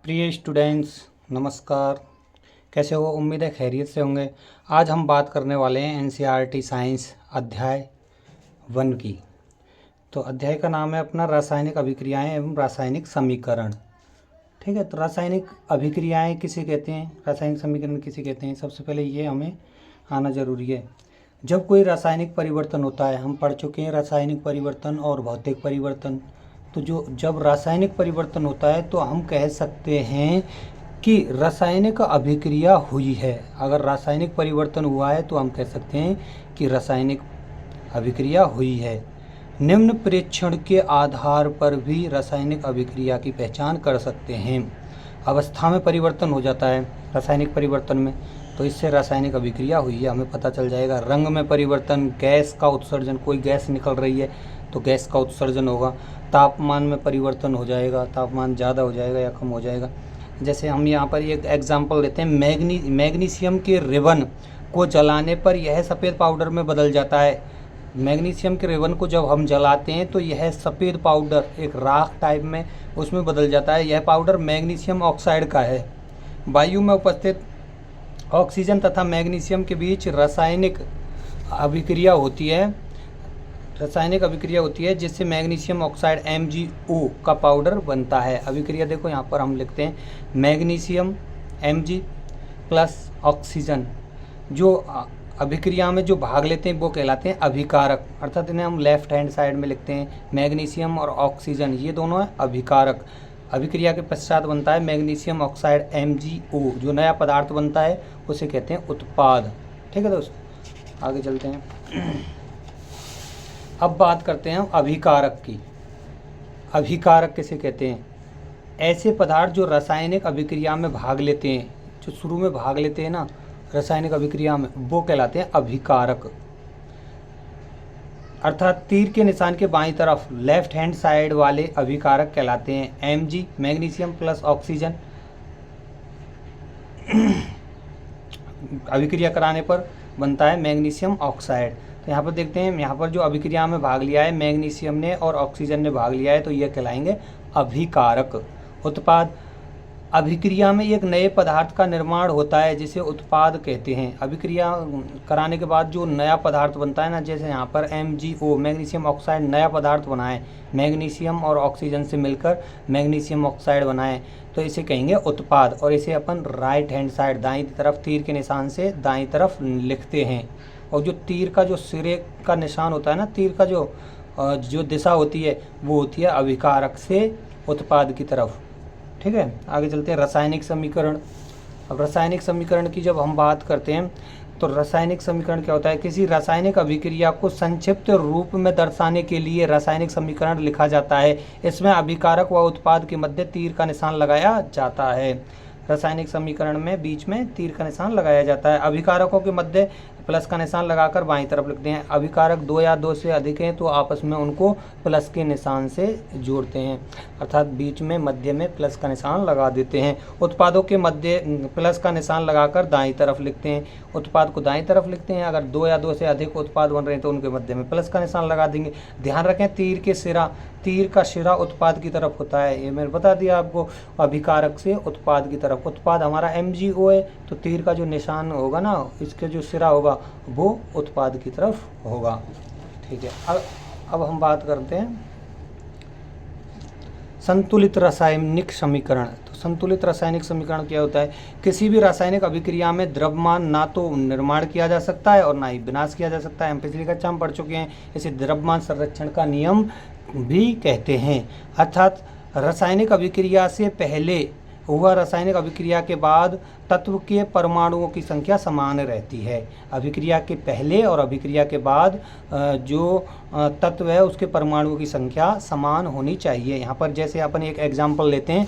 प्रिय स्टूडेंट्स, नमस्कार। कैसे हो? उम्मीद है खैरियत से होंगे। आज हम बात करने वाले हैं एनसीईआरटी साइंस अध्याय 1 की। तो अध्याय का नाम है अपना रासायनिक अभिक्रियाएं एवं रासायनिक समीकरण। ठीक है, तो रासायनिक अभिक्रियाएं किसे कहते हैं, रासायनिक समीकरण किसे कहते हैं, सबसे पहले ये हमें आना ज़रूरी है। जब कोई रासायनिक परिवर्तन होता है, हम पढ़ चुके हैं रासायनिक परिवर्तन और भौतिक परिवर्तन। तो जब रासायनिक परिवर्तन होता है तो हम कह सकते हैं कि रासायनिक अभिक्रिया हुई है। अगर रासायनिक परिवर्तन हुआ है तो हम कह सकते हैं कि रासायनिक अभिक्रिया हुई है। निम्न प्रेक्षण के आधार पर भी रासायनिक अभिक्रिया की पहचान कर सकते हैं। अवस्था में परिवर्तन हो जाता है रासायनिक परिवर्तन में, तो इससे रासायनिक अभिक्रिया हुई है, हमें पता चल जाएगा। रंग में परिवर्तन, गैस का उत्सर्जन, कोई गैस निकल रही है तो गैस का उत्सर्जन होगा। तापमान में परिवर्तन हो जाएगा, तापमान ज़्यादा हो जाएगा या कम हो जाएगा। जैसे हम यहाँ पर एक एग्जांपल लेते हैं, मैग्नीशियम के रिबन को जलाने पर यह सफ़ेद पाउडर में बदल जाता है। मैग्नीशियम के रिबन को जब हम जलाते हैं तो यह सफ़ेद पाउडर एक राख टाइप में उसमें बदल जाता है। यह पाउडर मैग्नीशियम ऑक्साइड का है। वायु में उपस्थित ऑक्सीजन तथा मैग्नीशियम के बीच रासायनिक अभिक्रिया होती है जिससे मैग्नीशियम ऑक्साइड MgO का पाउडर बनता है। अभिक्रिया देखो यहाँ पर हम लिखते हैं मैग्नीशियम Mg प्लस ऑक्सीजन। जो अभिक्रिया में जो भाग लेते हैं वो कहलाते हैं अभिकारक, अर्थात इन्हें हम लेफ्ट हैंड साइड में लिखते हैं। मैग्नीशियम और ऑक्सीजन ये दोनों है अभिकारक। अभिक्रिया के पश्चात बनता है मैग्नीशियम ऑक्साइड MgO। जो नया पदार्थ बनता है उसे कहते हैं उत्पाद। ठीक है दोस्तों, आगे चलते हैं। अब बात करते हैं अभिकारक की। अभिकारक किसे कहते हैं? ऐसे पदार्थ जो रासायनिक अभिक्रिया में भाग लेते हैं, जो शुरू में भाग लेते हैं ना रासायनिक अभिक्रिया में, वो कहलाते हैं अभिकारक। अर्थात तीर के निशान के बाईं तरफ लेफ्ट हैंड साइड वाले अभिकारक कहलाते हैं Mg, मैग्नीशियम प्लस ऑक्सीजन। अभिक्रिया कराने पर बनता है मैग्नीशियम ऑक्साइड। तो यहाँ पर देखते हैं, यहाँ पर जो अभिक्रिया में भाग लिया है मैग्नीशियम ने और ऑक्सीजन ने भाग लिया है, तो यह कहलाएंगे अभिकारक। उत्पाद, अभिक्रिया में एक नए पदार्थ का निर्माण होता है जिसे उत्पाद कहते हैं। अभिक्रिया कराने के बाद जो नया पदार्थ बनता है ना, जैसे यहाँ पर MgO मैग्नीशियम ऑक्साइड नया पदार्थ बनाए, मैग्नीशियम और ऑक्सीजन से मिलकर मैग्नीशियम ऑक्साइड बनाए, तो इसे कहेंगे उत्पाद। और इसे अपन राइट हैंड साइड दाईं तरफ तीर के निशान से दाईं तरफ लिखते हैं। और जो तीर का जो सिरे का निशान होता है ना, तीर का जो दिशा होती है वो होती है अभिकारक से उत्पाद की तरफ। ठीक है, आगे चलते हैं। रासायनिक समीकरण। अब रासायनिक समीकरण की जब हम बात करते हैं तो रासायनिक समीकरण क्या होता है? किसी रासायनिक अभिक्रिया को संक्षिप्त रूप में दर्शाने के लिए रासायनिक समीकरण लिखा जाता है। इसमें अभिकारक व उत्पाद के मध्य तीर का निशान लगाया जाता है। रासायनिक समीकरण में बीच में तीर का निशान लगाया जाता है। अभिकारकों के मध्य प्लस का निशान लगाकर बाईं तरफ लिखते हैं। अभिकारक 2 या 2 से अधिक हैं तो आपस में उनको प्लस के निशान से जोड़ते हैं, अर्थात बीच में मध्य में प्लस का निशान लगा देते हैं। उत्पादों के मध्य प्लस का निशान लगाकर दाईं तरफ लिखते हैं। उत्पाद को दाईं तरफ लिखते हैं। अगर 2 या 2 से अधिक उत्पाद बन रहे हैं तो उनके मध्य में प्लस का निशान लगा देंगे। ध्यान रखें, तीर का सिरा उत्पाद की तरफ होता है, ये मैंने बता दिया आपको। अभिकारक से उत्पाद की तरफ, उत्पाद हमारा MgO है तो तीर का जो निशान होगा ना, इसके जो सिरा होगा वो उत्पाद की तरफ होगा। ठीक है, अब हम बात करते हैं संतुलित रासायनिक समीकरण। तो संतुलित रासायनिक समीकरण क्या होता है? किसी भी रासायनिक अभिक्रिया में द्रव्यमान ना तो निर्माण किया जा सकता है और ना ही विनाश किया जा सकता है। हम पिछली कक्षा में पढ़ चुके हैं, इसे द्रव्यमान संरक्षण का नियम भी कहते हैं। अर्थात रासायनिक अभिक्रिया से पहले हुआ रासायनिक अभिक्रिया के बाद तत्व के परमाणुओं की संख्या समान रहती है। अभिक्रिया के पहले और अभिक्रिया के बाद जो तत्व है उसके परमाणुओं की संख्या समान होनी चाहिए। यहाँ पर जैसे अपन एक एग्जांपल लेते हैं,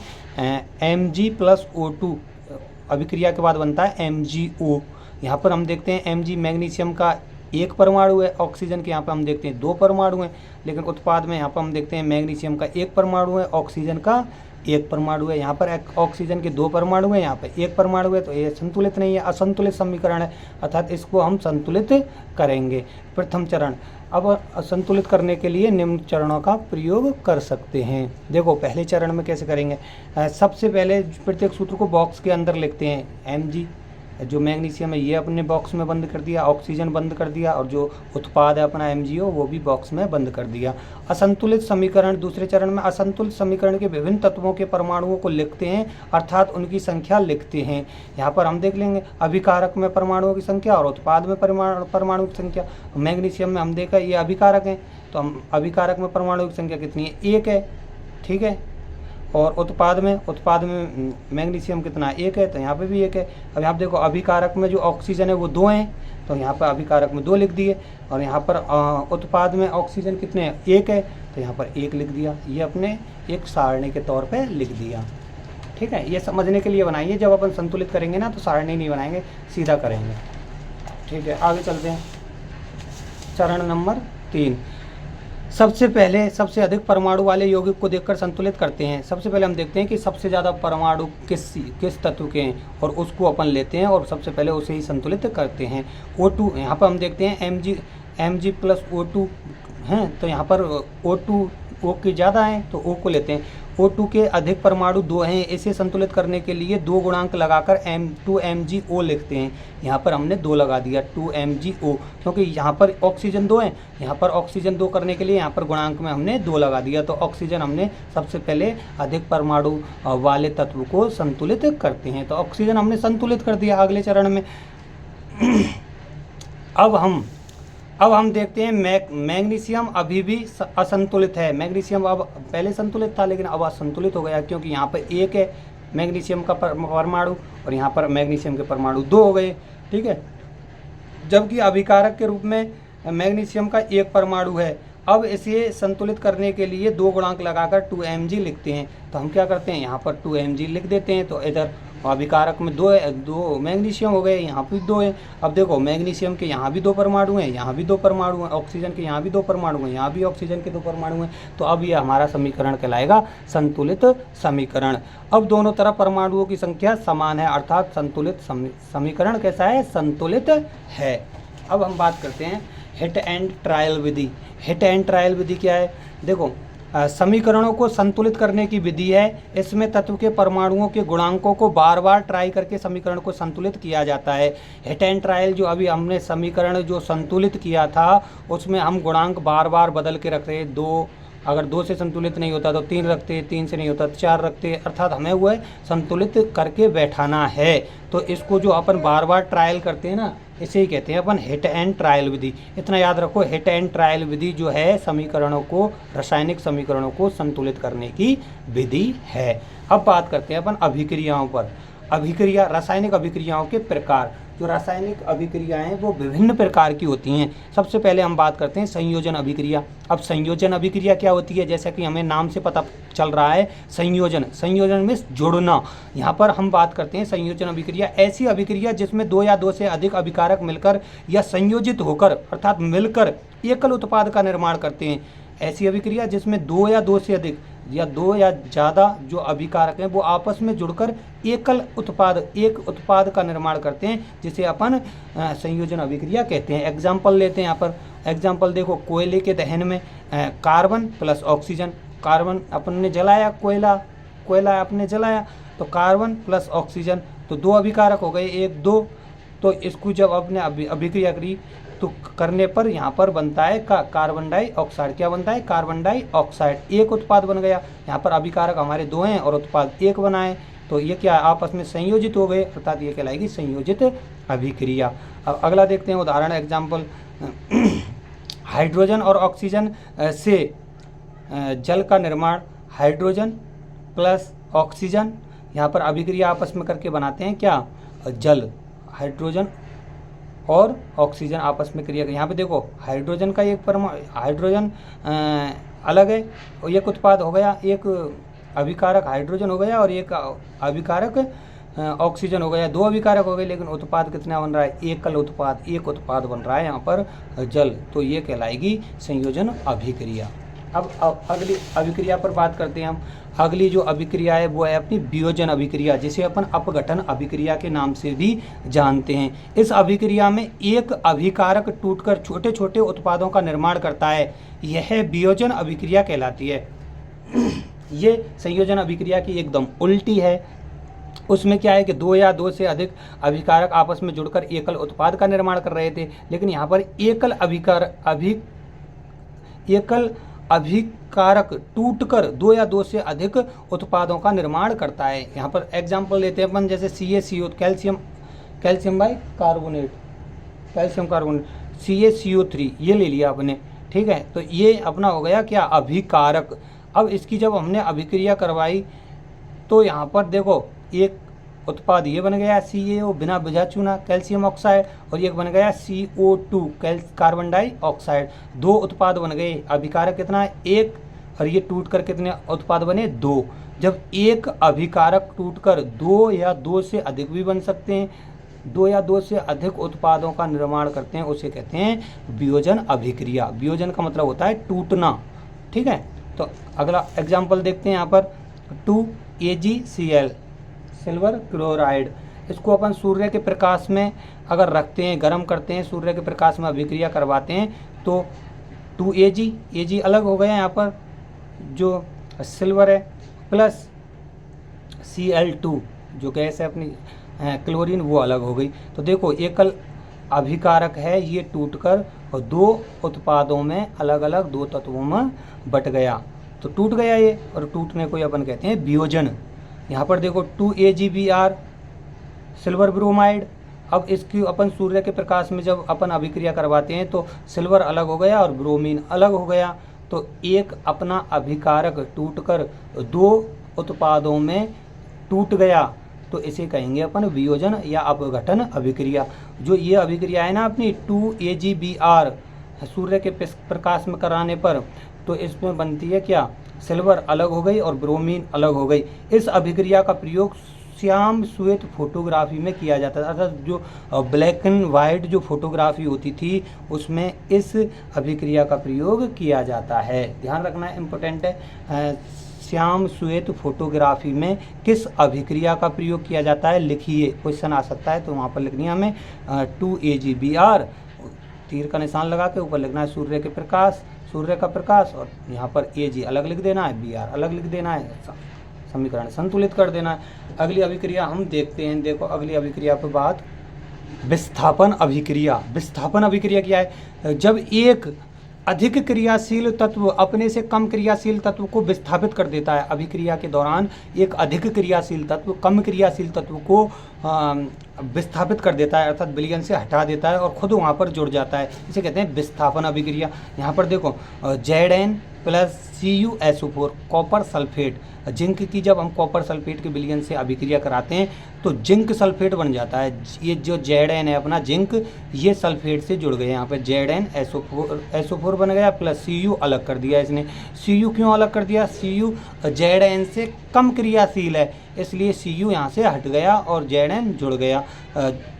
Mg प्लस O2 अभिक्रिया के बाद बनता है MgO। यहाँ पर हम देखते हैं Mg मैग्नीशियम का 1 परमाणु है, ऑक्सीजन के यहाँ पर हम देखते हैं 2 परमाणु हैं, लेकिन उत्पाद में यहाँ पर हम देखते हैं मैग्नीशियम का 1 परमाणु है, ऑक्सीजन का एक परमाणु है, यहाँ पर ऑक्सीजन के 2 परमाणु है, यहाँ पर 1 परमाणु है, तो ये संतुलित नहीं है, असंतुलित समीकरण है, अर्थात इसको हम संतुलित करेंगे। प्रथम चरण। अब संतुलित करने के लिए निम्न चरणों का प्रयोग कर सकते हैं। देखो पहले चरण में कैसे करेंगे, सबसे पहले प्रत्येक सूत्र को बॉक्स के अंदर लिखते हैं। Mg जो मैग्नीशियम है ये अपने बॉक्स में बंद कर दिया, ऑक्सीजन बंद कर दिया, और जो उत्पाद है अपना MgO वो भी बॉक्स में बंद कर दिया। असंतुलित समीकरण, दूसरे चरण में असंतुलित समीकरण के विभिन्न तत्वों के परमाणुओं को लिखते हैं, अर्थात उनकी संख्या लिखते हैं। यहाँ पर हम देख लेंगे अभिकारक में परमाणुओं की संख्या और उत्पाद में परमाणु की संख्या। मैग्नीशियम में हम देखा ये अभिकारक है, तो हम अभिकारक में परमाणु की संख्या कितनी है, 1 है, ठीक है। और उत्पाद में मैग्नीशियम कितना, 1 है, तो यहाँ पे भी 1 है। अब यहाँ देखो अभिकारक में जो ऑक्सीजन है वो 2 हैं, तो यहाँ पर अभिकारक में 2 लिख दिए, और यहाँ पर उत्पाद में ऑक्सीजन कितने हैं, 1 है, तो यहाँ पर 1 लिख दिया। ये अपने एक सारणी के तौर पे लिख दिया, ठीक है। ये समझने के लिए बनाइए, जब अपन संतुलित करेंगे ना तो सारणी नहीं बनाएंगे, सीधा करेंगे, ठीक है। आगे चलते हैं। चरण नंबर 3। सबसे पहले सबसे अधिक परमाणु वाले यौगिक को देखकर संतुलित करते हैं। सबसे पहले हम देखते हैं कि सबसे ज़्यादा परमाणु किस तत्व के हैं, और उसको अपन लेते हैं और सबसे पहले उसे ही संतुलित करते हैं। O2 यहाँ पर हम देखते हैं Mg प्लस O2 हैं, तो यहाँ पर O2 O के ज़्यादा हैं तो O को लेते हैं। O2 के अधिक परमाणु 2 हैं, इसे संतुलित करने के लिए 2 गुणांक लगाकर 2MgO लिखते हैं। यहाँ पर हमने 2 लगा दिया 2MgO, क्योंकि यहाँ पर ऑक्सीजन 2 है, यहाँ पर ऑक्सीजन 2 करने के लिए यहाँ पर गुणांक में हमने 2 लगा दिया, तो ऑक्सीजन हमने सबसे पहले अधिक परमाणु वाले तत्व को संतुलित करते हैं। तो ऑक्सीजन हमने संतुलित कर दिया अगले चरण में। अब हम देखते हैं मैग्नीशियम अभी भी असंतुलित है। मैग्नीशियम अब पहले संतुलित था लेकिन अब असंतुलित हो गया, क्योंकि यहाँ पर 1 है मैग्नीशियम का परमाणु और यहाँ पर मैग्नीशियम के परमाणु 2 हो गए, ठीक है। जबकि अभिकारक के रूप में मैग्नीशियम का 1 परमाणु है। अब इसे संतुलित करने के लिए 2 गुणांक लगाकर 2Mg लिखते हैं, तो हम क्या करते हैं, यहाँ पर 2Mg लिख देते हैं, तो इधर अभिकारक में 2 मैग्नीशियम हो गए, यहाँ भी 2 है। अब देखो मैग्नीशियम के यहाँ भी 2 परमाणु हैं, यहाँ भी 2 परमाणु हैं, ऑक्सीजन के यहाँ भी 2 परमाणु हैं, यहाँ भी ऑक्सीजन के 2 परमाणु हैं, तो अब ये हमारा समीकरण कहलाएगा संतुलित समीकरण। अब दोनों तरफ परमाणुओं की संख्या समान है, अर्थात संतुलित समीकरण कैसा है, संतुलित है। अब हम बात करते हैं हिट एंड ट्रायल विधि। हिट एंड ट्रायल विधि क्या है, देखो समीकरणों को संतुलित करने की विधि है। इसमें तत्व के परमाणुओं के गुणांकों को बार बार ट्राई करके समीकरण को संतुलित किया जाता है। हिट एंड ट्रायल जो अभी हमने समीकरण जो संतुलित किया था उसमें हम गुणांक बार बार बदल के रख रहे हैं। 2 अगर 2 से संतुलित नहीं होता तो 3 रखते, 3 से नहीं होता तो 4 रखते, अर्थात हमें वो संतुलित करके बैठाना है। तो इसको जो अपन बार बार ट्रायल करते हैं ना, इसे ही कहते हैं अपन हिट एंड ट्रायल विधि। इतना याद रखो, हिट एंड ट्रायल विधि जो है समीकरणों को, रासायनिक समीकरणों को संतुलित करने की विधि है। अब बात करते हैं अपन अभिक्रियाओं पर। अभिक्रिया, रासायनिक अभिक्रियाओं के प्रकार। जो रासायनिक अभिक्रियाएं हैं वो विभिन्न प्रकार की होती हैं। सबसे पहले हम बात करते हैं संयोजन अभिक्रिया। अब संयोजन अभिक्रिया क्या होती है, जैसा कि हमें नाम से पता चल रहा है, संयोजन में जुड़ना। यहाँ पर हम बात करते हैं संयोजन अभिक्रिया, ऐसी अभिक्रिया जिसमें 2 या 2 से अधिक अभिकारक मिलकर या संयोजित होकर अर्थात मिलकर एकल उत्पाद का निर्माण करते हैं। ऐसी अभिक्रिया जिसमें 2 या 2 से अधिक या 2 या ज़्यादा जो अभिकारक हैं वो आपस में जुड़कर एक उत्पाद का निर्माण करते हैं, जिसे अपन संयोजन अभिक्रिया कहते हैं। एग्जाम्पल लेते हैं यहाँ पर। एग्जाम्पल देखो, कोयले के दहन में कार्बन प्लस ऑक्सीजन, कार्बन अपन ने जलाया, कोयला आपने जलाया तो कार्बन प्लस ऑक्सीजन, तो 2 अभिकारक हो गए, 1 2। तो इसको जब आपने अभिक्रिया करी तो करने पर यहाँ पर बनता है कार्बन डाइऑक्साइड। क्या बनता है, कार्बन डाइऑक्साइड। एक उत्पाद बन गया। यहाँ पर अभिकारक हमारे 2 हैं और उत्पाद 1 बनाए, तो ये क्या आपस में संयोजित हो गए, अर्थात ये कहलाएगी संयोजित अभिक्रिया। अब अगला देखते हैं उदाहरण, एग्जाम्पल। हाइड्रोजन और ऑक्सीजन से जल का निर्माण। हाइड्रोजन प्लस ऑक्सीजन, यहाँ पर अभिक्रिया आपस में करके बनाते हैं क्या, जल। हाइड्रोजन और ऑक्सीजन आपस में क्रिया। यहाँ पे देखो हाइड्रोजन का एक हाइड्रोजन अलग है, और एक उत्पाद हो गया, एक अभिकारक हाइड्रोजन हो गया और एक अभिकारक ऑक्सीजन हो गया। 2 अभिकारक हो गए, लेकिन उत्पाद कितना बन रहा है, एकल उत्पाद, एक उत्पाद बन रहा है यहाँ पर जल। तो ये कहलाएगी संयोजन अभिक्रिया। अब अगली अभिक्रिया पर बात करते हैं हम। अगली जो अभिक्रिया है वो है अपनी वियोजन अभिक्रिया, जिसे अपन अपघटन अभिक्रिया के नाम से भी जानते हैं। इस अभिक्रिया में एक अभिकारक टूटकर छोटे छोटे उत्पादों का निर्माण करता है, यह वियोजन अभिक्रिया कहलाती है। ये संयोजन अभिक्रिया की एकदम उल्टी है। उसमें क्या है कि दो या दो से अधिक अभिकारक आपस में जुड़कर एकल उत्पाद का निर्माण कर रहे थे, लेकिन यहाँ पर एकल अभिकारक टूटकर दो या दो से अधिक उत्पादों का निर्माण करता है। यहाँ पर एग्जाम्पल लेते हैं अपन, जैसे CaCO calcium by carbonate, calcium carbonate CaCO3 ये ले लिया आपने, ठीक है। तो ये अपना हो गया क्या, अभिकारक। अब इसकी जब हमने अभिक्रिया करवाई तो यहाँ पर देखो एक उत्पाद ये बन गया CaO बिना बुझा चूना कैल्शियम ऑक्साइड, और एक बन गया CO2 कार्बन डाइऑक्साइड। दो उत्पाद बन गए। अभिकारक कितना है, एक, और ये टूट कर कितने उत्पाद बने, दो। जब एक अभिकारक टूटकर दो या दो से अधिक भी बन सकते हैं, दो या दो से अधिक उत्पादों का निर्माण करते हैं, उसे कहते हैं वियोजन अभिक्रिया। वियोजन का मतलब होता है टूटना, ठीक है। तो अगला एग्जाम्पल देखते हैं यहाँ पर 2AgCl सिल्वर क्लोराइड। इसको अपन सूर्य के प्रकाश में अगर रखते हैं, गर्म करते हैं, सूर्य के प्रकाश में अभिक्रिया करवाते हैं तो 2Ag अलग हो गया यहाँ पर जो सिल्वर है, प्लस Cl2 जो गैस है अपनी क्लोरीन, वो अलग हो गई। तो देखो एकल अभिकारक है, ये टूटकर और दो उत्पादों में अलग अलग दो तत्वों में बट गया, तो टूट गया ये, और टूटने को अपन कहते हैं वियोजन। यहाँ पर देखो 2AgBr सिल्वर ब्रोमाइड। अब इसकी अपन सूर्य के प्रकाश में जब अपन अभिक्रिया करवाते हैं तो सिल्वर अलग हो गया और ब्रोमीन अलग हो गया, तो एक अपना अभिकारक टूटकर दो उत्पादों में टूट गया, तो इसे कहेंगे अपन वियोजन या अपघटन अभिक्रिया। जो ये अभिक्रिया है ना अपनी 2AgBr सूर्य के प्रकाश में कराने पर, तो इसमें बनती है क्या, सिल्वर अलग हो गई और ब्रोमीन अलग हो गई। इस अभिक्रिया का प्रयोग श्याम श्वेत फोटोग्राफी में किया जाता है, अर्थात जो ब्लैक एंड वाइट जो फोटोग्राफी होती थी उसमें इस अभिक्रिया का प्रयोग किया जाता है। ध्यान रखना इम्पोर्टेंट है। श्याम श्वेत फोटोग्राफी में किस अभिक्रिया का प्रयोग किया जाता है, लिखिए, क्वेश्चन आ सकता है तो वहाँ पर लिखनी है हमें 2AgBr, तीर का निशान लगा के ऊपर लिखना है सूर्य के प्रकाश, सूर्य का प्रकाश, और यहाँ पर Ag अलग लिख देना है, Br अलग लिख देना है, समीकरण संतुलित कर देना है। अगली अभिक्रिया हम देखते हैं। देखो अगली अभिक्रिया पर बात, विस्थापन अभिक्रिया। विस्थापन अभिक्रिया क्या है, जब एक अधिक क्रियाशील तत्व अपने से कम क्रियाशील तत्व को विस्थापित कर देता है। अभिक्रिया के दौरान एक अधिक क्रियाशील तत्व कम क्रियाशील तत्व को विस्थापित कर देता है, अर्थात विलयन से हटा देता है और खुद वहाँ पर जुड़ जाता है, इसे कहते हैं विस्थापन अभिक्रिया। यहाँ पर देखो Zn plus CuSO4 copper sulphate, zinc की जब हम कॉपर सल्फेट के विलयन से अभिक्रिया कराते हैं तो जिंक सल्फेट बन जाता है। ये जो Zn है अपना जिंक, ये सल्फेट से जुड़ गए, यहाँ पे ZnSO4 बन गया, प्लस Cu अलग कर दिया इसने। Cu क्यों अलग कर दिया, Cu Zn से कम क्रियाशील है इसलिए Cu यहाँ से हट गया और Zn जुड़ गया।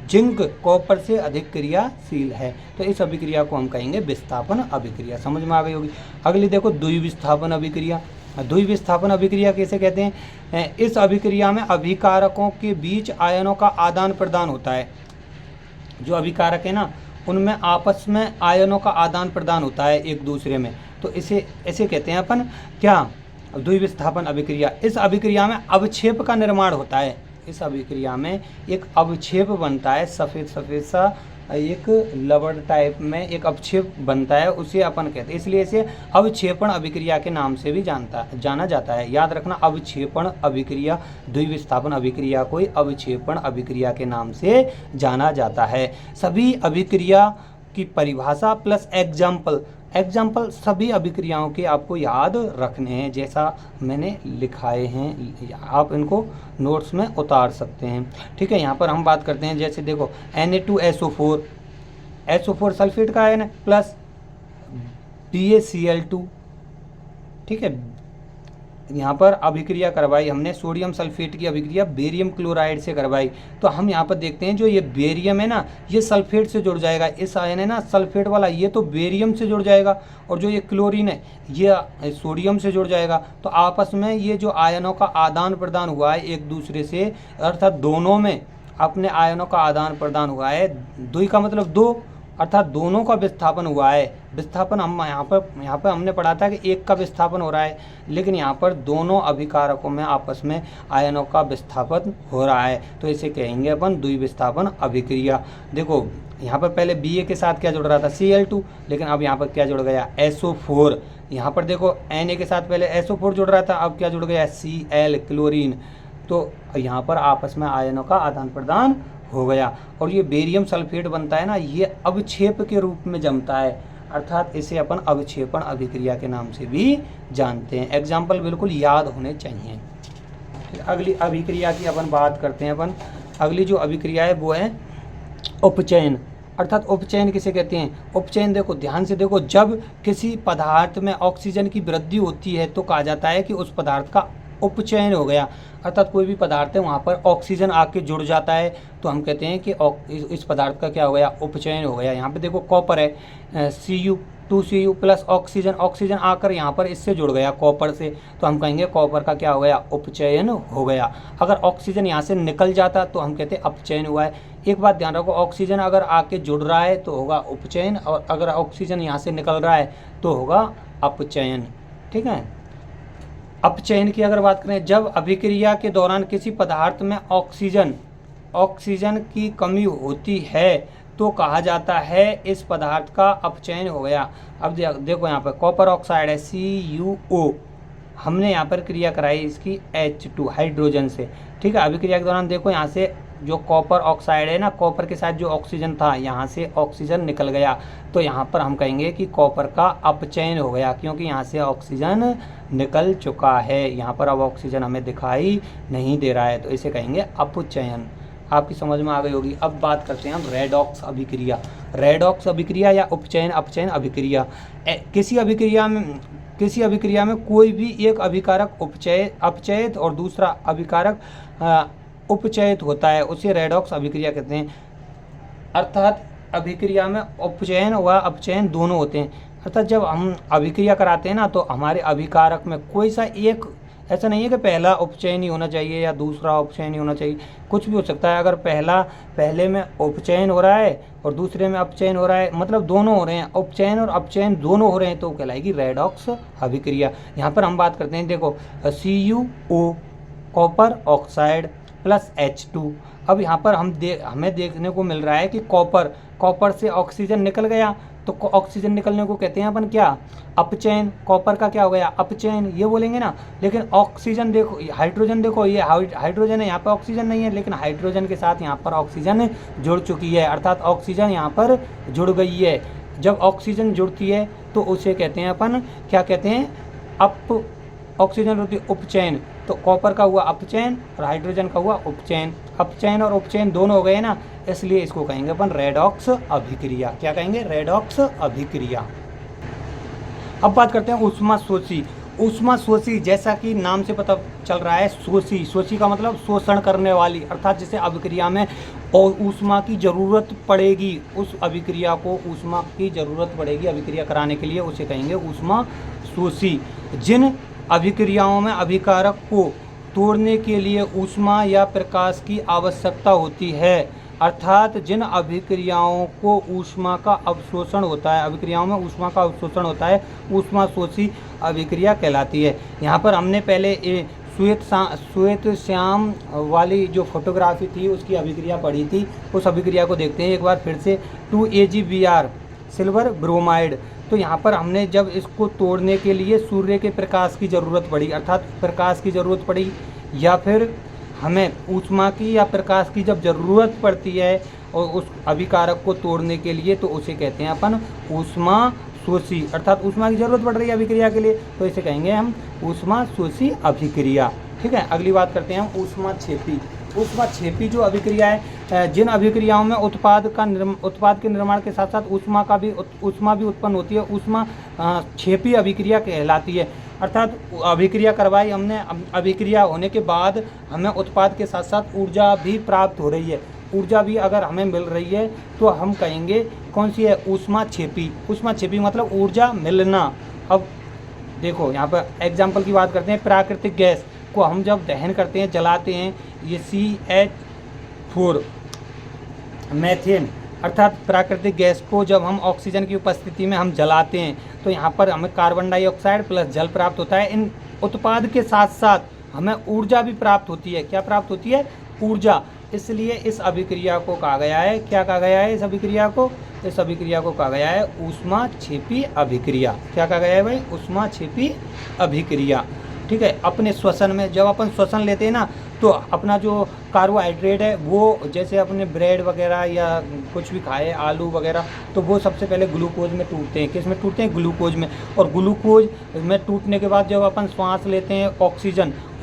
जिंक कॉपर से अधिक क्रियाशील है, तो इस अभिक्रिया को हम कहेंगे विस्थापन अभिक्रिया। समझ में आ गई होगी। अगली देखो द्विविस्थापन अभिक्रिया। द्विविस्थापन अभिक्रिया कैसे कहते हैं, इस अभिक्रिया में अभिकारकों के बीच आयनों का आदान प्रदान होता है। जो अभिकारक है ना उनमें आपस में आयनों का आदान प्रदान होता है एक दूसरे में, तो इसे ऐसे कहते हैं अपन क्या, द्विविस्थापन अभिक्रिया। इस अभिक्रिया में अवक्षेप का निर्माण होता है। इस अभिक्रिया में एक अवक्षेप बनता है, सफ़ेद सफ़ेद सा एक लवड़ टाइप में एक अवक्षेप बनता है, उसे अपन कहते हैं, इसलिए इसे अवक्षेपण अभिक्रिया के नाम से भी जाना जाता है। याद रखना, अवक्षेपण अभिक्रिया, द्विविस्थापन अभिक्रिया को अवक्षेपण अभिक्रिया के नाम से जाना जाता है। सभी अभिक्रिया की परिभाषा प्लस एग्जाम्पल सभी अभिक्रियाओं के आपको याद रखने हैं, जैसा मैंने लिखाए हैं, आप इनको नोट्स में उतार सकते हैं। ठीक है, यहाँ पर हम बात करते हैं, जैसे देखो Na2SO4 SO4 सल्फेट का आयन है, प्लस BaCl2, ठीक है, यहाँ पर अभिक्रिया करवाई हमने, सोडियम सल्फेट की अभिक्रिया बेरियम क्लोराइड से करवाई, तो हम यहाँ पर देखते हैं जो ये बेरियम है ना ये सल्फेट से जुड़ जाएगा, इस आयन है ना सल्फेट वाला ये तो बेरियम से जुड़ जाएगा, और जो ये क्लोरीन है ये सोडियम से जुड़ जाएगा। तो आपस में ये जो आयनों का आदान प्रदान हुआ है एक दूसरे से, अर्थात दोनों में अपने आयनों का आदान प्रदान हुआ है, दुई का मतलब दो, अर्थात दोनों का विस्थापन हुआ है। विस्थापन हम यहाँ पर हमने पढ़ा था कि एक का विस्थापन हो रहा है, लेकिन यहाँ पर दोनों अभिकारकों में आपस में आयनों का विस्थापन हो रहा है, तो इसे कहेंगे अपन द्विविस्थापन अभिक्रिया। देखो यहाँ पर पहले Ba के साथ क्या जुड़ रहा था Cl2, लेकिन अब यहाँ पर क्या जुड़ गया SO4। यहाँ पर देखो Na के साथ पहले SO4 जुड़ रहा था, अब क्या जुड़ गया Cl क्लोरीन। तो यहाँ पर आपस में आयनों का आदान प्रदान हो गया, और ये बेरियम सल्फेट बनता है ना ये अवक्षेप के रूप में जमता है, अर्थात इसे अपन अवक्षेपण अभिक्रिया के नाम से भी जानते हैं। एग्जाम्पल बिल्कुल याद होने चाहिए। अगली अभिक्रिया की अपन बात करते हैं। अपन अगली जो अभिक्रिया है वो है उपचयन, अर्थात उपचयन किसे कहते हैं। उपचयन देखो ध्यान से देखो, जब किसी पदार्थ में ऑक्सीजन की वृद्धि होती है तो कहा जाता है कि उस पदार्थ का उपचयन हो गया, अर्थात कोई भी पदार्थ है वहाँ पर ऑक्सीजन आके जुड़ जाता है तो हम कहते हैं कि इस पदार्थ का क्या हो गया उपचयन हो गया। यहाँ पे देखो कॉपर है Cu2Cu प्लस ऑक्सीजन, ऑक्सीजन आकर यहाँ पर इससे जुड़ गया कॉपर से, तो हम कहेंगे कॉपर का क्या हो गया उपचयन हो गया। अगर ऑक्सीजन यहाँ से निकल जाता तो हम कहते हैं अपचयन हुआ है। एक बात ध्यान रखो, ऑक्सीजन अगर आके जुड़ रहा है तो होगा उपचयन, और अगर ऑक्सीजन यहाँ से निकल रहा है तो होगा अपचयन। ठीक है। अपचयन की अगर बात करें, जब अभिक्रिया के दौरान किसी पदार्थ में ऑक्सीजन की कमी होती है तो कहा जाता है इस पदार्थ का अपचयन हो गया। अब देखो यहाँ पर कॉपर ऑक्साइड है CuO, हमने यहाँ पर क्रिया कराई इसकी H2 हाइड्रोजन से। ठीक है। अभिक्रिया के दौरान देखो यहाँ से जो कॉपर ऑक्साइड है ना, कॉपर के साथ जो ऑक्सीजन था यहाँ से ऑक्सीजन निकल गया, तो यहाँ पर हम कहेंगे कि कॉपर का अपचयन हो गया, क्योंकि यहाँ से ऑक्सीजन निकल चुका है, यहाँ पर अब ऑक्सीजन हमें दिखाई नहीं दे रहा है, तो इसे कहेंगे अपचयन। आपकी समझ में आ गई होगी। अब बात करते हैं हम रेडॉक्स अभिक्रिया। रेडॉक्स अभिक्रिया या उपचयन अपचयन अभिक्रिया, किसी अभिक्रिया में कोई भी एक अभिकारक अपचयित और दूसरा अभिकारक उपचयित होता है, उसे रेडॉक्स अभिक्रिया कहते हैं। अर्थात अभिक्रिया में उपचयन व अपचयन दोनों होते हैं, अर्थात जब हम अभिक्रिया कराते हैं ना तो हमारे अभिकारक में कोई सा एक, ऐसा नहीं है कि पहला उपचयन ही होना चाहिए या दूसरा उपचयन ही होना चाहिए, कुछ भी हो सकता है। अगर पहले में उपचयन हो रहा है और दूसरे में अपचयन हो रहा है, मतलब दोनों हो रहे हैं, उपचयन और अपचयन दोनों हो रहे हैं, तो कहलाएगी रेडॉक्स अभिक्रिया। यहाँ पर हम बात करते हैं, देखो CuO copper oxide plus H2। अब यहाँ पर हमें देखने को मिल रहा है कि कॉपर से ऑक्सीजन निकल गया, तो ऑक्सीजन निकलने को कहते हैं अपन क्या अपचयन। कॉपर का क्या हो गया अपचयन, ये बोलेंगे ना। लेकिन ऑक्सीजन देखो, हाइड्रोजन देखो, ये हाइड्रोजन है, यहाँ पर ऑक्सीजन नहीं है, लेकिन हाइड्रोजन के साथ यहाँ पर ऑक्सीजन जुड़ चुकी है, अर्थात ऑक्सीजन यहाँ पर जुड़ गई है। जब ऑक्सीजन जुड़ती है तो उसे कहते हैं अपन क्या कहते हैं ऑक्सीजन होती है उपचयन। तो कॉपर का हुआ अपचयन और हाइड्रोजन का हुआ उपचयन। अपचयन और उपचयन दोनों हो गए ना, इसलिए इसको कहेंगे अपन रेडॉक्स अभिक्रिया। क्या कहेंगे रेडॉक्स अभिक्रिया। अब बात करते हैं ऊष्माशोषी। ऊष्माशोषी जैसा कि नाम से पता चल रहा है, शोषी का मतलब शोषण करने वाली, अर्थात जिसे अभिक्रिया में और ऊष्मा की ज़रूरत पड़ेगी, उस अभिक्रिया को ऊष्मा की ज़रूरत पड़ेगी अभिक्रिया कराने के लिए, उसे कहेंगे ऊष्माशोषी। जिन अभिक्रियाओं में अभिकारक को तोड़ने के लिए ऊष्मा या प्रकाश की आवश्यकता होती है, अर्थात जिन अभिक्रियाओं को ऊष्मा का अवशोषण होता है, अभिक्रियाओं में ऊष्मा का अवशोषण होता है, ऊष्माशोषी अभिक्रिया कहलाती है। यहाँ पर हमने पहले श्वेत श्याम वाली जो फोटोग्राफी थी उसकी अभिक्रिया पढ़ी थी, उस अभिक्रिया को देखते हैं एक बार फिर से। 2AgBr silver bromide. तो यहाँ पर हमने जब इसको तोड़ने के लिए सूर्य के प्रकाश की ज़रूरत पड़ी, अर्थात प्रकाश की ज़रूरत पड़ी, या फिर हमें ऊष्मा की या प्रकाश की जब ज़रूरत पड़ती है और उस अभिकारक को तोड़ने के लिए, तो उसे कहते हैं अपन ऊष्माशोषी, अर्थात ऊष्मा की ज़रूरत पड़ रही है अभिक्रिया के लिए, तो इसे कहेंगे हम ऊष्माशोषी अभिक्रिया। ठीक है। अगली बात करते हैं हम ऊष्माक्षेपी। ऊष्माक्षेपी जो अभिक्रिया है, जिन अभिक्रियाओं में उत्पाद के निर्माण के साथ साथ ऊष्मा भी उत्पन्न होती है, ऊष्माक्षेपी अभिक्रिया कहलाती है। अर्थात अभिक्रिया करवाई हमने, अभिक्रिया होने के बाद हमें उत्पाद के साथ साथ ऊर्जा भी प्राप्त हो रही है। ऊर्जा भी अगर हमें मिल रही है तो हम कहेंगे कौन सी है, ऊष्माक्षेपी। ऊष्माक्षेपी मतलब ऊर्जा मिलना। अब देखो यहाँ पर एग्जाम्पल की बात करते हैं, प्राकृतिक गैस को हम जब दहन करते हैं, जलाते हैं, ये CH4 मैथेन अर्थात प्राकृतिक गैस को जब हम ऑक्सीजन की उपस्थिति में हम जलाते हैं तो यहाँ पर हमें कार्बन डाइऑक्साइड प्लस जल प्राप्त होता है। इन उत्पाद के साथ साथ हमें ऊर्जा भी प्राप्त होती है। क्या प्राप्त होती है? ऊर्जा। इसलिए इस अभिक्रिया को कहा गया है, क्या कहा गया है इस अभिक्रिया को? इस अभिक्रिया को कहा गया है ऊष्माक्षेपी अभिक्रिया। क्या कहा गया है भाई? ऊष्माक्षेपी अभिक्रिया। ठीक है। अपने श्वसन में जब अपन श्वसन लेते हैं ना, तो अपना जो कार्बोहाइड्रेट है वो, जैसे अपने ब्रेड वगैरह या कुछ भी खाए, आलू वगैरह, तो वो सबसे पहले ग्लूकोज में टूटते हैं। किस में टूटते हैं? ग्लूकोज में। और ग्लूकोज में टूटने के बाद जब अपन श्वास लेते हैं,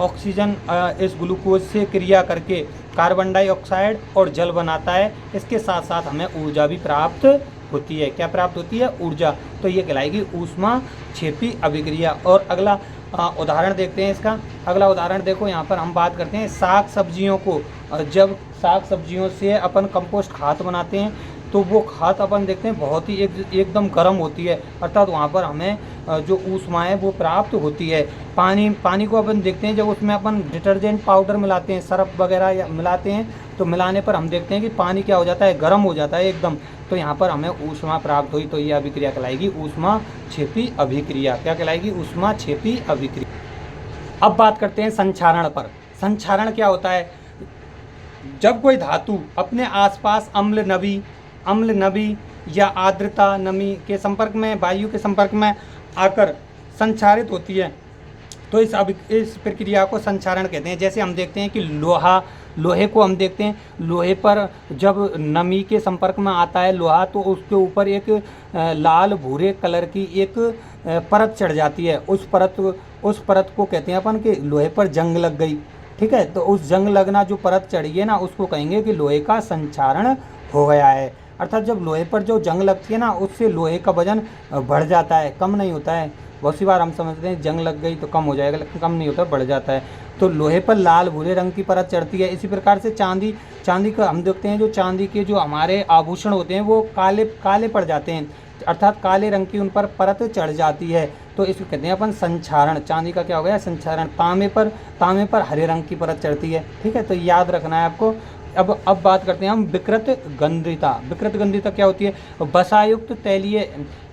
ऑक्सीजन इस ग्लूकोज से क्रिया करके कार्बन डाइऑक्साइड और जल बनाता है। इसके साथ साथ हमें ऊर्जा भी प्राप्त होती है। क्या प्राप्त होती है? ऊर्जा। तो ये कहलाएगी ऊष्माक्षेपी अभिक्रिया। और अगला उदाहरण देखते हैं इसका। अगला उदाहरण देखो, यहाँ पर हम बात करते हैं साग सब्जियों को। जब साग सब्जियों से अपन कंपोस्ट खाद बनाते हैं तो वो खाद अपन देखते हैं बहुत ही एकदम गर्म होती है, अर्थात वहाँ पर हमें जो ऊष्मा है वो प्राप्त होती है। पानी को अपन देखते हैं, जब उसमें अपन डिटर्जेंट पाउडर मिलाते हैं, सर्फ वगैरह या मिलाते हैं, तो मिलाने पर हम देखते हैं कि पानी क्या हो जाता है? गर्म हो जाता है एकदम। तो यहाँ पर हमें ऊष्मा प्राप्त हुई, तो ये अभिक्रिया कहलाएगी ऊष्माक्षेपी अभिक्रिया। क्या कहलाएगी? ऊष्माक्षेपी अभिक्रिया। अब बात करते हैं संक्षारण पर। संक्षारण क्या होता है? जब कोई धातु अपने आसपास अम्ल नमी या आर्द्रता नमी के संपर्क में, वायु के संपर्क में आकर संक्षारित होती है, तो इस प्रक्रिया को संक्षारण कहते हैं। जैसे हम देखते हैं कि लोहे को हम देखते हैं, लोहे पर जब नमी के संपर्क में आता है लोहा, तो उसके ऊपर एक लाल भूरे कलर की एक परत चढ़ जाती है। उस परत को कहते हैं अपन कि लोहे पर जंग लग गई। ठीक है। तो उस जंग लगना, जो परत चढ़ी है ना, उसको कहेंगे कि लोहे का संक्षारण हो गया है। अर्थात जब लोहे पर जो जंग लगती है ना, उससे लोहे का वजन बढ़ जाता है, कम नहीं होता है। बहुत सी बार हम समझते हैं जंग लग गई तो कम हो जाएगा, लेकिन कम नहीं होता, बढ़ जाता है। तो लोहे पर लाल भूरे रंग की परत चढ़ती है। इसी प्रकार से चांदी का हम देखते हैं, जो चांदी के जो हमारे आभूषण होते हैं वो काले पड़ जाते हैं, अर्थात काले रंग की उन पर परत चढ़ जाती है। तो इसको कहते हैं अपन संक्षारण। चांदी का क्या हो गया? संक्षारण। तांबे पर हरे रंग की परत चढ़ती है। ठीक है। तो याद रखना है आपको। अब बात करते हैं हम विकृत गंधिता। विकृत गंधिता क्या होती है? वसायुक्त तैलीय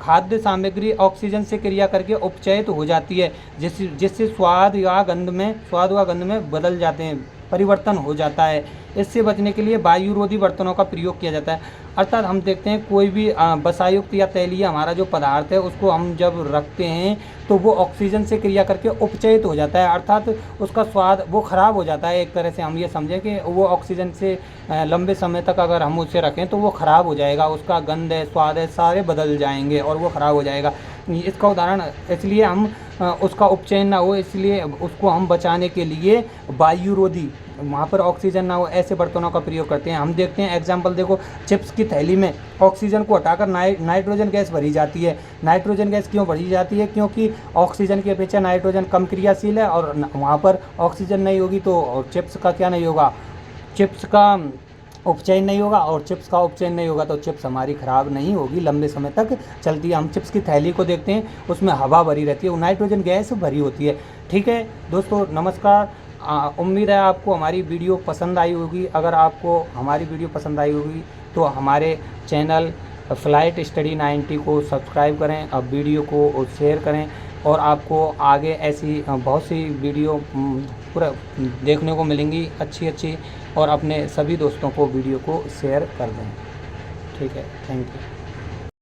खाद्य सामग्री ऑक्सीजन से क्रिया करके उपचयित हो जाती है, जिससे स्वाद व गंध में बदल जाते हैं, परिवर्तन हो जाता है। इससे बचने के लिए वायुरोधी बर्तनों का प्रयोग किया जाता है। अर्थात हम देखते हैं कोई भी वसायुक्त या तैलीय हमारा जो पदार्थ है, उसको हम जब रखते हैं तो वो ऑक्सीजन से क्रिया करके उपचयित हो जाता है, अर्थात उसका स्वाद वो ख़राब हो जाता है। एक तरह से हम ये समझें कि वो ऑक्सीजन से लंबे समय तक अगर हम उसे रखें तो वो ख़राब हो जाएगा, उसका गंध है, स्वाद है, सारे बदल जाएंगे और वो ख़राब हो जाएगा। इसका उदाहरण, इसलिए हम उसका उपचयन ना हो, इसलिए उसको हम बचाने के लिए वायुरोधी, वहाँ पर ऑक्सीजन ना हो, ऐसे बर्तनों का प्रयोग करते हैं। हम देखते हैं एग्जाम्पल देखो, चिप्स की थैली में ऑक्सीजन को हटाकर नाइट्रोजन गैस भरी जाती है। नाइट्रोजन गैस क्यों भरी जाती है? क्योंकि ऑक्सीजन की अपेक्षा नाइट्रोजन कम क्रियाशील है और वहाँ पर ऑक्सीजन नहीं होगी तो चिप्स का क्या नहीं होगा? चिप्स का उपचयन नहीं होगा, और चिप्स का उपचयन नहीं होगा तो चिप्स हमारी ख़राब नहीं होगी, लंबे समय तक चलती है। हम चिप्स की थैली को देखते हैं, उसमें हवा भरी रहती है, वो नाइट्रोजन गैस भरी होती है। ठीक है दोस्तों, नमस्कार। उम्मीद है आपको हमारी वीडियो पसंद आई होगी। अगर आपको हमारी वीडियो पसंद आई होगी तो हमारे चैनल फ्लाइट स्टडी 90 को सब्सक्राइब करें, अब वीडियो को शेयर करें, और आपको आगे ऐसी बहुत सी वीडियो पूरा देखने को मिलेंगी अच्छी, और अपने सभी दोस्तों को वीडियो को शेयर कर दें। ठीक है, थैंक यू।